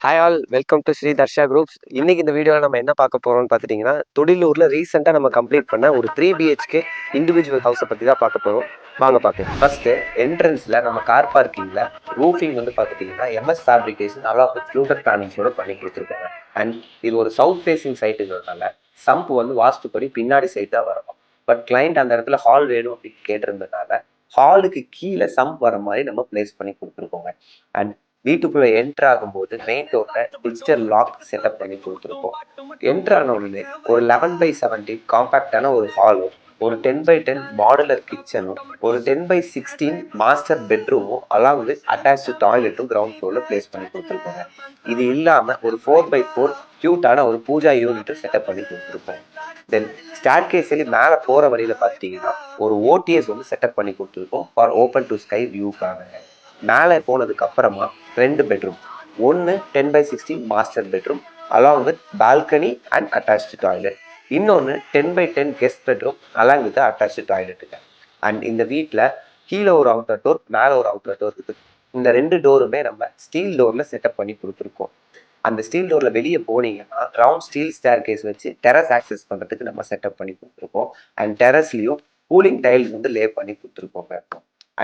Hi all, welcome to Sri Dharsha groups. இன்னைக்கு இந்த வீடியோவில் நம்ம என்ன பார்க்க போறோம்னு பார்த்துட்டிங்கன்னா, தொடிலூரில் ரீசெண்டாக நம்ம கம்ப்ளீட் பண்ண ஒரு 3 BHK இண்டிவிஜுவல் ஹவுஸை பற்றி தான் பார்க்க போகிறோம். வாங்க பார்க்கலாம். ஃபர்ஸ்ட்டு என்ட்ரன்ஸில் நம்ம கார் பார்க்கிங்கில் ரூஃபிங் வந்து பார்த்துட்டிங்கன்னா எம்எஸ் ஃபேப்ரிகேஷன் அதாவது ஃப்ளூட்டர் பிளானிங்ஸோட பண்ணி கொடுத்துருக்காங்க. அண்ட் இது ஒரு சவுத் ஃபேசிங் சைட்டுங்கிறதுனால சம்ப் வந்து வாஸ்துப்படி பின்னாடி சைட் தான் வரணும். பட் கிளைண்ட் அந்த இடத்துல ஹால் வேணும் அப்படின்னு கேட்டிருந்ததுனால ஹாலுக்கு கீழே சம்ப் வர மாதிரி நம்ம பிளேஸ் பண்ணி கொடுத்துருக்கோங்க. அண்ட் வீட்டுக்குள்ள என்டர் ஆகும்போது மெயின் டோர்ல டிஜிட்டல் லாக் செட்டப் பண்ணி கொடுத்துருக்கோம். என்டர் ஆன உடனே ஒரு 11/17 காம்பாக்டான ஒரு ஹாலும், ஒரு 10/10 மாடுலர் கிச்சனும், ஒரு 10/16 மாஸ்டர் பெட்ரூமும் அலாங் வித் அட்டாச்சு டாய்லெட்டும் கிரவுண்ட் ஃப்ளோர்ல பிளேஸ் பண்ணி கொடுத்துருக்கோங்க. இது இல்லாம ஒரு 4/4 கியூட்டான ஒரு பூஜா யூனிட்டும் செட்டப் பண்ணி கொடுத்துருக்கோம். தென் ஸ்டார்கேஸ்ல மேலே போற வழியில பார்த்தீங்கன்னா ஒரு ஓடிஎஸ் வந்து செட்டப் பண்ணி கொடுத்துருக்கோம் ஃபார் ஓப்பன் டு ஸ்கை வியூக்காக. மேலே போனதுக்கு அப்புறமா 2 பெட்ரூம், ஒன்று 10/16 master bedroom along with balcony and attach toilet, இன்னொன்று 10/10 guest bedroom along with attach டாய்லெட்டுங்க. அண்ட் இந்த வீட்டில் கீழே ஒரு அவுட்டர் டோர், மேலே ஒரு அவுட்டர் டோர் இருக்குது. இந்த 2 டோருமே நம்ம ஸ்டீல் டோரில் செட்டப் பண்ணி கொடுத்துருக்கோம். அந்த ஸ்டீல் டோரில் வெளியே போனீங்கன்னா ரவுண்ட் ஸ்டீல் ஸ்டேர் கேஸ் வச்சு டெரஸ் ஆக்சஸ் பண்ணுறதுக்கு நம்ம செட்டப் பண்ணி கொடுத்துருக்கோம். அண்ட் டெரஸ்லையும் கூலிங் டைல்ஸ் வந்து லே பண்ணி கொடுத்துருக்கோங்க.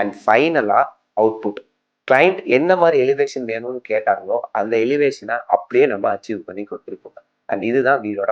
அண்ட் ஃபைனலாக அவுட்புட் கிளைண்ட் என்ன மாதிரி எலிவேஷன் வேணும்னு கேட்டாங்களோ அந்த எலிவேஷனை அப்படியே நம்ம அச்சீவ் பண்ணி கொடுத்துருக்கோம். அண்ட் இதுதான் வீடோட